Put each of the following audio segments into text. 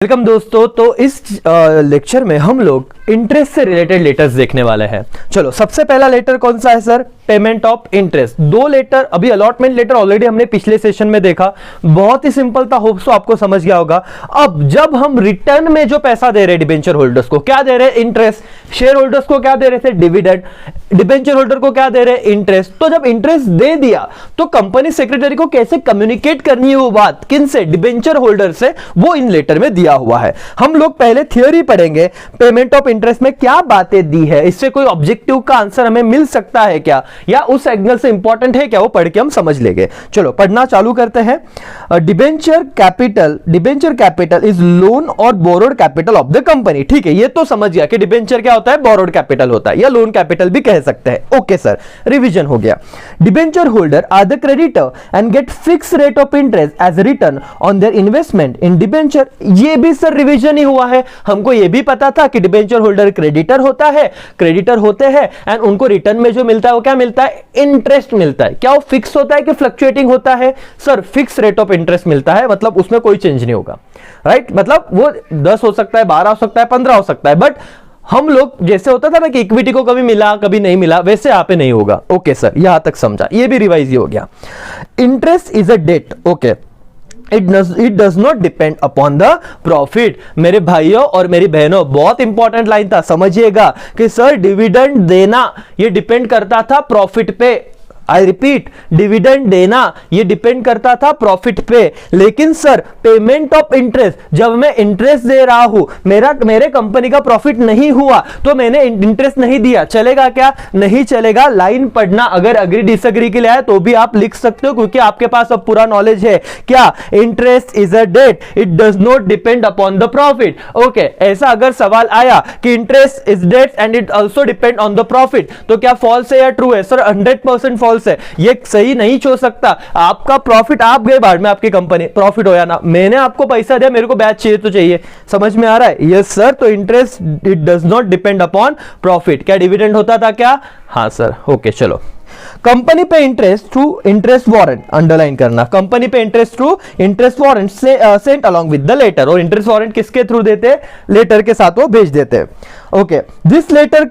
Welcome दोस्तों। तो इस लेक्चर में हम लोग इंटरेस्ट से रिलेटेड लेटर्स देखने वाले हैं। चलो, सबसे पहला लेटर कौन सा है सर? Payment of interest. दो लेटर, अभी अलॉटमेंट लेटर ऑलरेडी हमने पिछले सेशन में देखा, बहुत ही सिंपल था, होप सो आपको समझ गया होगा। अब जब हम रिटर्न में जो पैसा दे रहे हैं डिबेंचर होल्डर्स को, क्या दे रहे हैं? इंटरेस्ट। शेयर होल्डर्स को क्या दे रहे थे? डिविडेंड। डिबेंचर होल्डर को क्या दे रहे हैं? इंटरेस्ट। तो जब इंटरेस्ट दे दिया तो कंपनी सेक्रेटरी को कैसे कम्युनिकेट करनी है वो बात, किन से? डिबेंचर होल्डर से, वो इन लेटर में दिया हुआ है। हम लोग पहले थियोरी पढ़ेंगे, पेमेंट ऑफ इंटरेस्ट में क्या बातें दी है, इससे कोई ऑब्जेक्टिव का आंसर हमें मिल सकता है क्या, या उस एंगल से इंपॉर्टेंट है क्या, वो पढ़ के हम समझ लेंगे। चलो पढ़ना चालू करते हैं। डिबेंचर कैपिटल इज लोन और borrowed capital of the company. ठीक है, ये तो समझ गया कि डिबेंचर क्या होता है, बोरोड कैपिटल होता है, या लोन कैपिटल भी कह सकते हैं। ओके सर, रिवीजन हो गया। Debenture holder are the creditor and get fix rate of interest as return on their investment in debenture. ये भी सर रिवीजन ही हुआ है। हमको ये भी पता था कि डिबेंचर होल्डर क्रेडिटर होता है, क्रेडिटर होते हैं, एंड उनको रिटर्न में जो मिलता है वो क्या मिलता है? इंटरेस्ट मिलता है। क्या वो फिक्स होता है कि फ्लक्चुएटिंग होता है? Sir fix rate of interest मिलता है, मतलब उसमें कोई चेंज नहीं होगा, राइट? मतलब वो 10 हो सकता है, 12 हो सकता है, 15 हो सकता है, बट हम लोग जैसे होता था ना कि इक्विटी को कभी मिला कभी नहीं मिला, वैसे यहां पे नहीं होगा। ओके सर, यहां तक समझा, ये भी रिवाइज ही हो गया। Interest is a debt. Okay, It does not depend upon the profit। मेरे भाइयों और मेरी बहनों, बहुत इंपॉर्टेंट लाइन था, समझिएगा कि सर डिविडेंड देना ये डिपेंड करता था प्रॉफिट पे। आई रिपीट, डिविडेंड देना ये डिपेंड करता था प्रॉफिट पे, लेकिन सर पेमेंट ऑफ इंटरेस्ट, जब मैं इंटरेस्ट दे रहा हूं, मेरे कंपनी का प्रॉफिट नहीं हुआ तो मैंने इंटरेस्ट नहीं दिया, चलेगा क्या? नहीं चलेगा। लाइन पढ़ना, अगर अग्री डिसएग्री के लिए आए तो भी आप लिख सकते हो, क्योंकि आपके पास अब पूरा नॉलेज है। क्या? Interest is a debt, it does not depend upon the profit. Okay, ऐसा अगर सवाल आया कि interest is debt and it also depend on the profit, तो क्या फॉल्स है या ट्रू है? सर 100% फॉल्स है, ये सही नहीं हो सकता। आपका प्रॉफिट, आप गए बाद में, आपकी कंपनी प्रॉफिट होया ना, मैंने आपको पैसा दिया, मेरे को ब्याज चाहिए तो चाहिए। समझ में आ रहा है? Yes sir. तो interest it does not depend upon profit. क्या डिविडेंड होता था क्या? हाँ सर। ओके चलो, company pay interest through interest warrant, underline करना, company pay interest through interest warrant sent along with the letter. और इंटरेस्ट वारंट किसके थ्रू देते? लेटर के साथ वो भेज देते। Okay, this letter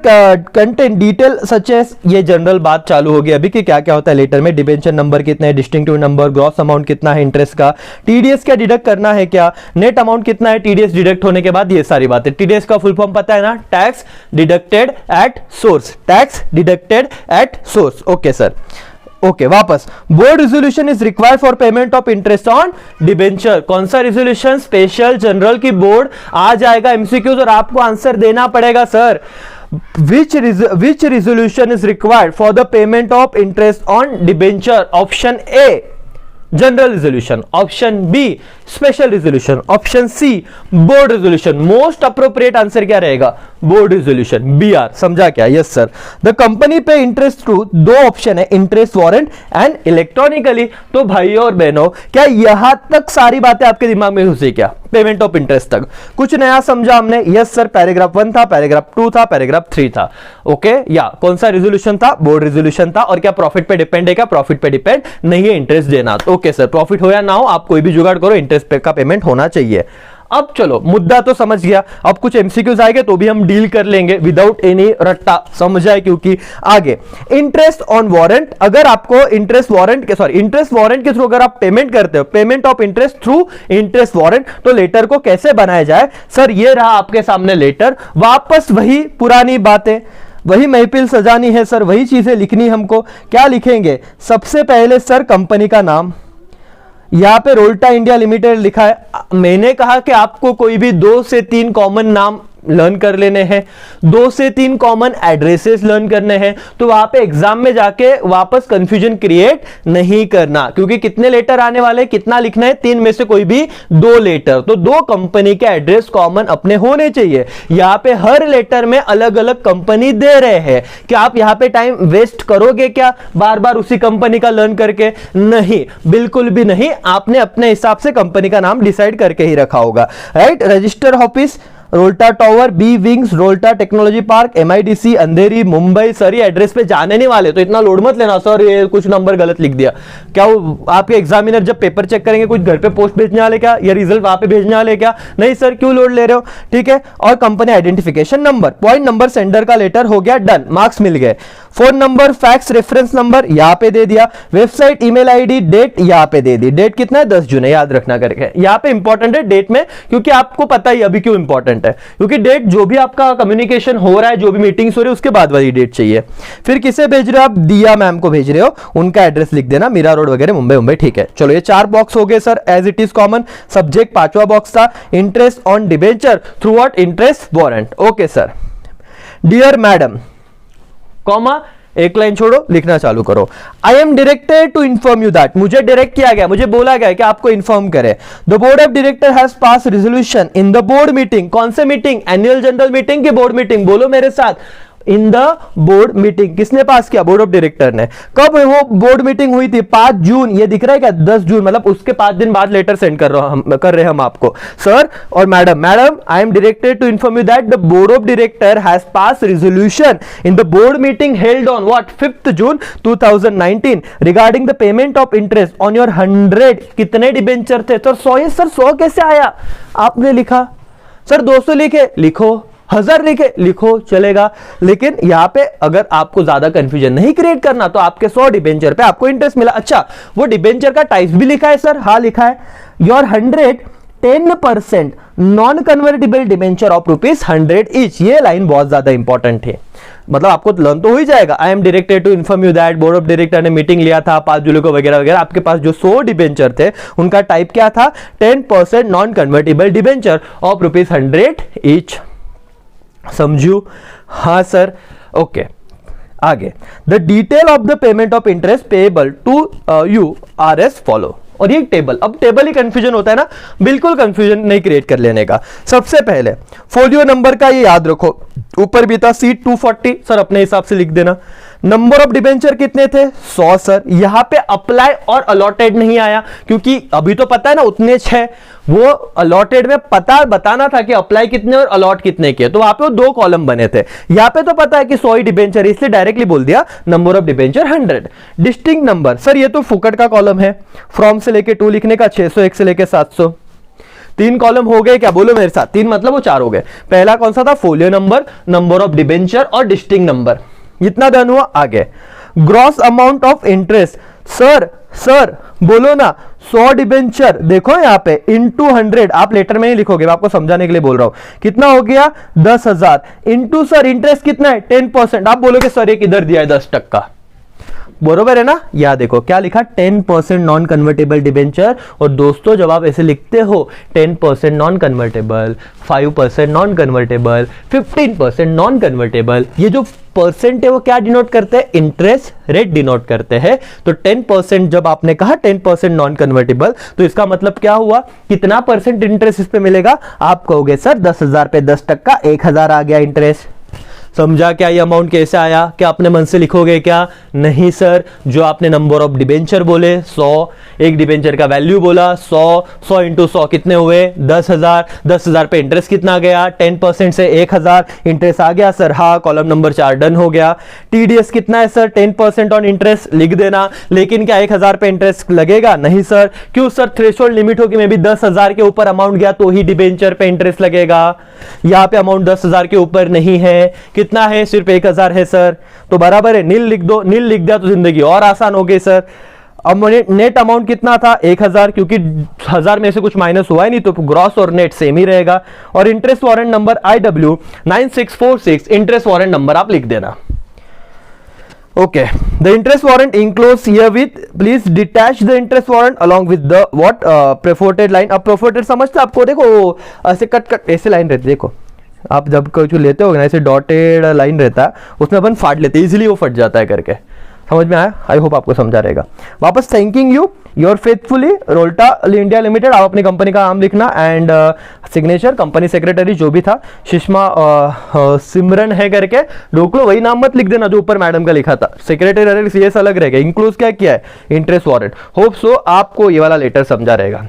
contain detail such as, ये जनरल बात चालू होगी अभी कि क्या क्या होता है लेटर में। डिबेंचर नंबर कितने, डिस्टिंक्टिव नंबर, ग्रॉस अमाउंट कितना है इंटरेस्ट का, टीडीएस क्या डिडक्ट करना है क्या, नेट अमाउंट कितना है टीडीएस डिडक्ट होने के बाद, ये सारी बातें। टीडीएस का फुल फॉर्म पता है ना? Tax deducted at source, tax deducted at source. Okay sir. Okay, वापस, board resolution is required for payment of interest on debenture. कौन सा रिजोल्यूशन? स्पेशल जनरल की बोर्ड आ जाएगा एमसीक्यूज और आपको आंसर देना पड़ेगा sir. which resolution is required for the payment of interest on debenture? Option A general resolution, option B special resolution, option C board resolution. Most appropriate answer क्या रहेगा? Board resolution, B R. समझा क्या? Yes sir. The company pay interest through, दो option है, interest warrant and electronically. तो भाइयों और बहनों, क्या यहां तक सारी बातें आपके दिमाग में घुसी क्या? पेमेंट ऑफ इंटरेस्ट तक कुछ नया समझा हमने? Yes sir. पैराग्राफ 1 था, पैराग्राफ 2 था, पैराग्राफ 3 था। ओके, या कौन सा रिजोल्यूशन था? बोर्ड रिजोल्यूशन था। और क्या प्रॉफिट पे डिपेंड है? क्या प्रॉफिट पे डिपेंड नहीं है इंटरेस्ट देना। ओके सर, प्रॉफिट हो या ना हो, आप कोई भी जुगाड़ करो, इंटरेस्ट पे का पेमेंट होना चाहिए। अब चलो, मुद्दा तो समझ गया, अब कुछ एमसीक्यूज आएंगे तो भी हम डील कर लेंगे विदाउट एनी रट्टा, समझाए? क्योंकि आगे इंटरेस्ट ऑन वारंट, अगर आपको इंटरेस्ट वारंट के थ्रू अगर आप पेमेंट करते हो, payment of interest through interest warrant, तो लेटर को कैसे बनाया जाए? सर ये रहा आपके सामने लेटर, वापस वही पुरानी बातें, वही महफिल सजानी है सर, वही चीजें लिखनी हमको। क्या लिखेंगे? सबसे पहले सर कंपनी का नाम, यहां पे रोल्टा इंडिया लिमिटेड लिखा है। मैंने कहा कि आपको कोई भी 2 से 3 कॉमन नाम लर्न कर लेने हैं, 2 से 3 कॉमन एड्रेसेस लर्न करने हैं, तो वहां पे एग्जाम में जाके वापस कंफ्यूजन क्रिएट नहीं करना, क्योंकि कितने लेटर आने वाले, कितना लिखना है? 3 में से कोई भी 2 लेटर, तो 2 कंपनी के एड्रेस कॉमन अपने होने चाहिए। यहां पे हर लेटर में अलग अलग कंपनी दे रहे हैं, क्या आप यहां पे टाइम वेस्ट करोगे क्या बार बार उसी कंपनी का लर्न करके? नहीं, बिल्कुल भी नहीं। आपने अपने हिसाब से कंपनी का नाम डिसाइड करके ही रखा होगा, right? Register office Rolta tower, B wings, Rolta technology park, MIDC Andheri, Mumbai. Sir ये एड्रेस पे जाने नहीं वाले तो इतना लोड मत लेना सर, ये कुछ नंबर गलत लिख दिया। क्या आपके एग्जामिनर जब पेपर चेक करेंगे कुछ घर पे पोस्ट भेजने वाले क्या, या रिजल्ट वहां पे भेजने वाले क्या? नहीं सर, क्यों लोड ले रहे हो? ठीक है। और company identification number, point number, sender का लेटर हो गया डन, मार्क्स मिल गए। Phone number, fax, reference number यहां पे दे दिया, वेबसाइट, ईमेल आईडी, डेट यहां पे दे दी। डेट कितना है? 10 जून है, याद रखना करके। यहां पे इंपॉर्टेंट है डेट में, क्योंकि आपको पता ही अभी क्यों इंपॉर्टेंट है, क्योंकि डेट जो भी आपका कम्युनिकेशन हो रहा है, जो भी मीटिंग्स हो रही है, उसके बाद वाली डेट चाहिए। फिर किसे भेज रहे हो आप? दिया मैम को भेज रहे हो, उनका एड्रेस लिख देना, मीरा रोड वगैरह, मुंबई। ठीक है, चलो ये 4 बॉक्स हो गए sir, as it is common. Subject 5वां बॉक्स था, interest on debenture throughout interest warrant. Okay sir. Dear madam, comma, एक लाइन छोड़ो, लिखना चालू करो। I am directed to inform you that, मुझे डायरेक्ट किया गया, मुझे बोला गया कि आपको इन्फॉर्म करे। The board of director has pass resolution in the board meeting. कौन से मीटिंग? एनुअल जनरल मीटिंग की बोर्ड मीटिंग? बोलो मेरे साथ, इन द बोर्ड मीटिंग। किसने पास किया? बोर्ड ऑफ डायरेक्टर ने। कब वो बोर्ड मीटिंग हुई थी? 5 जून। ये दिख रहा है क्या? 10 जून, मतलब उसके 5 दिन बाद लेटर सेंड कर रहे हैं हम आपको। सर और madam, I am directed to inform you that the board of director has pass resolution in the board meeting held on what 5th June 2019 regarding the payment of interest on your 100। कितने debenture थे? Sir 100। ये sir 100 कैसे आया? आपने लिखा। Sir 200 लिखे, लिखो। 1000 लिखे, लिखो, चलेगा। लेकिन यहां पे अगर आपको ज्यादा कंफ्यूजन नहीं क्रिएट करना तो आपके 100 डिबेंचर पे आपको इंटरेस्ट मिला। अच्छा, वो डिबेंचर का टाइप भी लिखा है सर? हाँ लिखा है। Your 100 10% non convertible debenture of ₹100 each. ये लाइन बहुत ज्यादा इंपॉर्टेंट है, मतलब आपको लर्न तो हो ही जाएगा। I am directed to inform you that board of director ने मीटिंग लिया था 5 जुलाई को वगैरह वगैरह। आपके पास जो 100 डिबेंचर थे उनका टाइप क्या था? 10% non convertible debenture of ₹100 each. समझू? हाँ सर। ओके, आगे। The detail of the payment of interest payable to you are as follow. और ये टेबल, अब टेबल ही कंफ्यूजन होता है ना, बिल्कुल कंफ्यूजन नहीं क्रिएट कर लेने का। सबसे पहले फोलियो नंबर का ये याद रखो, ऊपर भी था सीट 240, सर अपने हिसाब से लिख देना। नंबर ऑफ डिबेंचर कितने थे? 100 सर। यहां पे अप्लाई और अलॉटेड नहीं आया, क्योंकि अभी तो पता है ना उतने 6, वो अलॉटेड में पता बताना था कि अप्लाई कितने और अलॉट कितने के, तो वहां पे 2 कॉलम बने थे। यहां पे तो पता है कि 100 ही डिबेंचर, इसलिए डायरेक्टली बोल दिया number of debenture 100। Distinct number, sir ये तो फुकट का कॉलम है, फ्रॉम से लेके टू लिखने का, 601 से लेके 700। 3 कॉलम हो गए क्या? बोलो मेरे साथ, 3 मतलब वो 4 हो गए। पहला कौन सा था? Folio number, number of debenture और डिस्टिंक्ट नंबर। इतना डन हुआ। आगे gross amount of interest. Sir बोलो ना, 100 डिबेंचर देखो यहाँ पे इंटू 100, आप लेटर में ही लिखोगे, मैं आपको समझाने के लिए बोल रहा हूं। कितना हो गया? 10,000 इंटू सर इंटरेस्ट कितना है? 10%। आप बोलोगे सर ये किधर दिया है 10%? बरोबर है ना? या देखो क्या लिखा? 10% नॉन कन्वर्टेबल डिबेंचर। और दोस्तों जब आप ऐसे लिखते हो 10% non convertible, 5% non convertible, 15% non convertible, ये जो परसेंट है वो क्या डिनोट करते हैं? इंटरेस्ट रेट डिनोट करते हैं। तो 10% जब आपने कहा 10% नॉन कन्वर्टेबल, तो इसका मतलब क्या हुआ? कितना परसेंट इंटरेस्ट इस पे मिलेगा? आप कहोगे सर 10,000 पे 10%, 1,000 आ गया इंटरेस्ट। समझा क्या ये अमाउंट कैसे आया? क्या अपने मन से लिखोगे क्या? नहीं सर, जो आपने नंबर ऑफ डिबेंचर बोले 100, एक डिबेंचर का वैल्यू बोला 100 इंटू 100 कितने हुए? 10,000। 10,000 पे इंटरेस्ट कितना गया? 10% से 1,000 इंटरेस्ट आ गया सर। हाँ, कॉलम नंबर 4 डन हो गया। टीडीएस कितना है सर? 10% ऑन इंटरेस्ट लिख देना। लेकिन क्या 1,000 पे इंटरेस्ट लगेगा? नहीं सर। क्यों सर? थ्रेशोल्ड लिमिट होगी, मे बी 10,000 के ऊपर अमाउंट गया तो ही डिबेंचर पे इंटरेस्ट लगेगा। यहाँ पे अमाउंट 10,000 के ऊपर नहीं है। कितना है? सिर्फ 1,000 है सर, तो बराबर है, नील लिख दो। नील लिख दिया तो जिंदगी और आसान हो गई सर। अब नेट अमाउंट कितना था? 1,000, क्योंकि 1000 में से कुछ माइनस हुआ ही नहीं, तो ग्रॉस और नेट सेम ही रहेगा। और interest warrant number IW 9646, interest warrant number आप लिख देना। Okay, the interest warrant enclose herewith, please detach the interest warrant along with the what perforated line. अब प्रेफोर्टेड समझते आपको? देखो ऐसे कट ऐसे लाइन रहती है, देखो आप जब कुछ लेते हो ना ऐसे डॉटेड लाइन रहता है, उसमें अपन फाड़ लेते हैं, इजीली वो फट जाता है करके। समझ में आया? आई होप आपको समझा रहेगा। वापस thanking you your faithfully Rolta India limited, आप अपनी कंपनी का नाम लिखना एंड सिग्नेचर कंपनी सेक्रेटरी जो भी था सुषमा सिमरन है करके, रोक लो, वही नाम मत लिख देना जो ऊपर मैडम का लिखा था। सेक्रेटरी सीएस अलग रहेगा। इंक्लूज क्या किया है? Interest warrant. होप सो आपको ये वाला लेटर समझा रहेगा।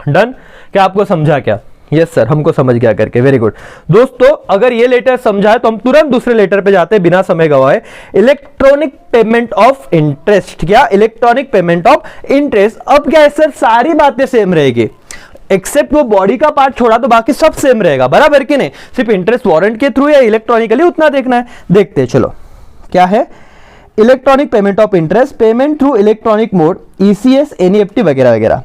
डन? क्या आपको समझा? क्या यस सर, हमको समझ गया करके, वेरी गुड। दोस्तों अगर ये लेटर समझा है तो हम तुरंत दूसरे लेटर पे जाते हैं बिना समय गवाए। इलेक्ट्रॉनिक पेमेंट ऑफ इंटरेस्ट, क्या इलेक्ट्रॉनिक पेमेंट ऑफ इंटरेस्ट। अब क्या है सर, सारी बातें सेम रहेगी एक्सेप्ट वो बॉडी का पार्ट छोड़ा तो बाकी सब सेम रहेगा, बराबर कि नहीं। सिर्फ इंटरेस्ट वारंट के थ्रू या इलेक्ट्रॉनिकली उतना देखना है। देखते हैं, चलो क्या है electronic payment of interest, payment through electronic mode, ECS, NEFT वगैरह वगैरह।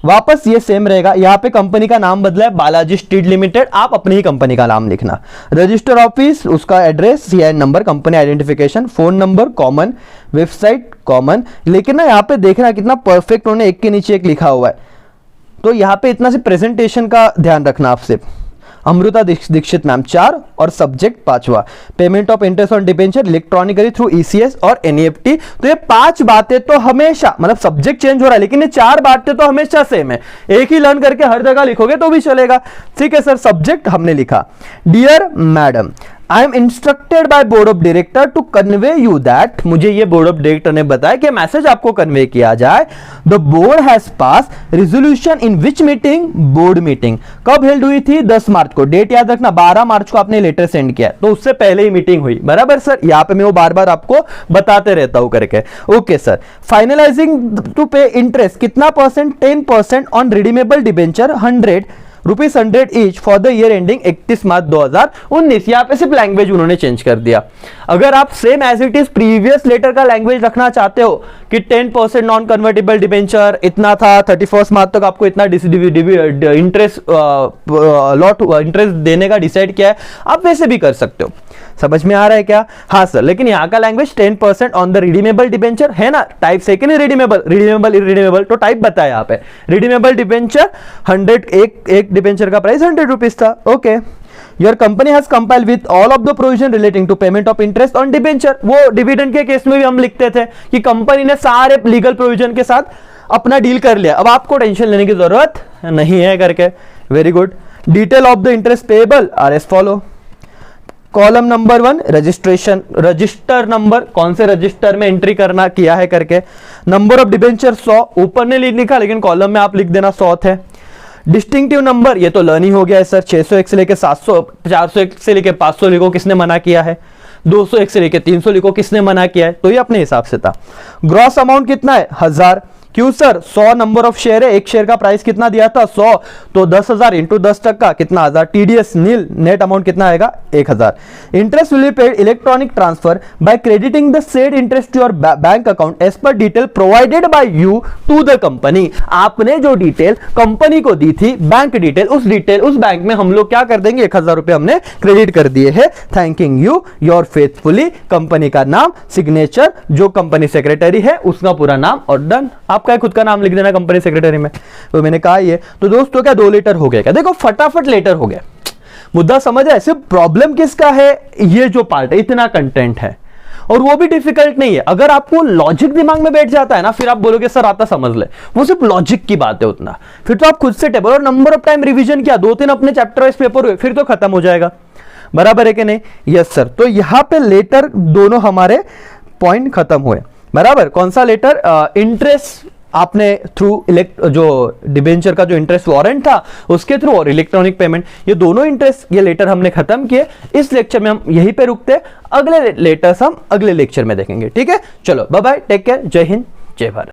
वापस ये सेम रहेगा। यहां पे कंपनी का नाम बदला है, बालाजी स्टील लिमिटेड, आप अपनी ही कंपनी का नाम लिखना। रजिस्टर ऑफिस, उसका address, CIN number, company identification, phone number common, website common. लेकिन ना यहाँ पे देखना कितना परफेक्ट उन्होंने एक के नीचे एक लिखा हुआ है, तो यहाँ पे इतना से प्रेजेंटेशन का ध्यान रखना आपसे। अमृता दीक्षित मैम 4 और सब्जेक्ट 5वां, payment of interest on debenture electronically through ECS और एनईएफटी। तो ये 5 बातें तो हमेशा, मतलब सब्जेक्ट चेंज हो रहा है लेकिन ये 4 बातें तो हमेशा सेम है। एक ही लर्न करके हर जगह लिखोगे तो भी चलेगा। ठीक है सर, सब्जेक्ट हमने लिखा, dear madam I am instructed by board of director to convey you that, मुझे ये बोर्ड ऑफ डायरेक्टर ने बताया कि मैसेज आपको कन्वे किया जाए। The board has pass resolution in which meeting, board meeting कब हेल्ड हुई थी, 10 मार्च को। डेट याद रखना, 12 मार्च को आपने लेटर सेंड किया, तो उससे पहले ही मीटिंग हुई, बराबर सर। यहां पे मैं वो बार बार आपको बताते रहता हूं करके। ओके सर, फाइनलाइजिंग टू पे इंटरेस्ट कितना percent, 10% on redeemable debenture, 100 each for the year ending 31 मार्च 2019। यहां पे सिर्फ लैंग्वेज उन्होंने चेंज कर दिया। अगर आप same as it is previous letter का लैंग्वेज रखना चाहते हो कि 10% नॉन कन्वर्टेबल डिबेंचर इतना था, 31 मार्च तक आपको इतना इंटरेस्ट लॉट इंटरेस्ट देने का डिसाइड किया है, आप वैसे भी कर सकते हो। समझ में आ रहा है क्या? हाँ सर, लेकिन यहां का language 10% on the redeemable debenture है ना, टाइप से कि नहीं, रिडीमेबल इरिडीमेबल, तो टाइप बताया यहाँ पे। रिडीमेबल डिबेंचर 100, एक डिबेंचर का प्राइस 100 रुपीज था। Okay, your company has compiled with all of the provision relating to payment of interest on debenture. वो डिविडेंड के केस में भी हम लिखते थे कि कंपनी ने सारे लीगल प्रोविजन के साथ अपना डील कर लिया, अब आपको टेंशन लेने की जरूरत नहीं है करके। Very good. Detail of the interest payable are as follow. Column number 1 registration, register number, कौन से रजिस्टर में एंट्री करना किया है करके। नंबर ऑफ डिबेंचर 100, ऊपर ने लिखा लेकिन कॉलम में आप लिख देना 100 थे। डिस्टिंक्टिव नंबर, ये तो लर्न ही हो गया है सर, 601 से लेके 700, 401 से लेके 500 लिखो, किसने मना किया है। 201 से लेके 300 लिखो, किसने मना किया है, तो ये अपने हिसाब से था। ग्रॉस अमाउंट कितना है, 1000। क्यों सर, 100 नंबर ऑफ शेयर है, एक शेयर का प्राइस कितना दिया था 100, तो 10,000 इंटू 10% कितना 1000। टीडीएस नील, नेट अमाउंट कितना आएगा 1000। Interest will be paid electronic transfer by crediting the said interest to your bank account as per detail provided by you to the company. आपने जो डिटेल कंपनी को दी थी, बैंक डिटेल, उस bank में हम लोग क्या कर देंगे, 1000 रुपए हमने क्रेडिट कर दिए हैं। Thanking you your faithfully, company का नाम, सिग्नेचर, जो कंपनी सेक्रेटरी है उसका पूरा नाम, और डन। आपका खुद का नाम लिख देना कंपनी सेक्रेटरी में। तो मैंने कहा ये तो दोस्तों क्या 2 लेटर हो गए क्या, देखो फटाफट लेटर हो गए, मुद्दा समझ है। सिर्फ प्रॉब्लम किसका है, ये जो पार्ट है, इतना कंटेंट है और वो भी डिफिकल्ट नहीं है। अगर आपको लॉजिक दिमाग में बैठ जाता है ना, फिर आप बोलोगे सर आता समझ ले, वो सिर्फ लॉजिक की बात है उतना, फिर तो आप खुद से टेबल और नंबर ऑफ टाइम रिवीजन किया, 2-3 अपने चैप्टर वाइज पेपर हुए, फिर तो खत्म हो जाएगा, बराबर है कि नहीं। यस सर, तो यहां पे लेटर दोनों हमारे पॉइंट खत्म हुए, बराबर। कौन सा लेटर, इंटरेस्ट आपने थ्रू जो डिबेंचर का जो इंटरेस्ट वारंट था उसके थ्रू, और इलेक्ट्रॉनिक पेमेंट, ये दोनों इंटरेस्ट, ये लेटर हमने खत्म किए। इस लेक्चर में हम यहीं पे रुकते हैं, अगले लेटर्स हम अगले लेक्चर में देखेंगे, ठीक है। चलो बाय बाय, टेक केयर, जय हिंद, जय भारत।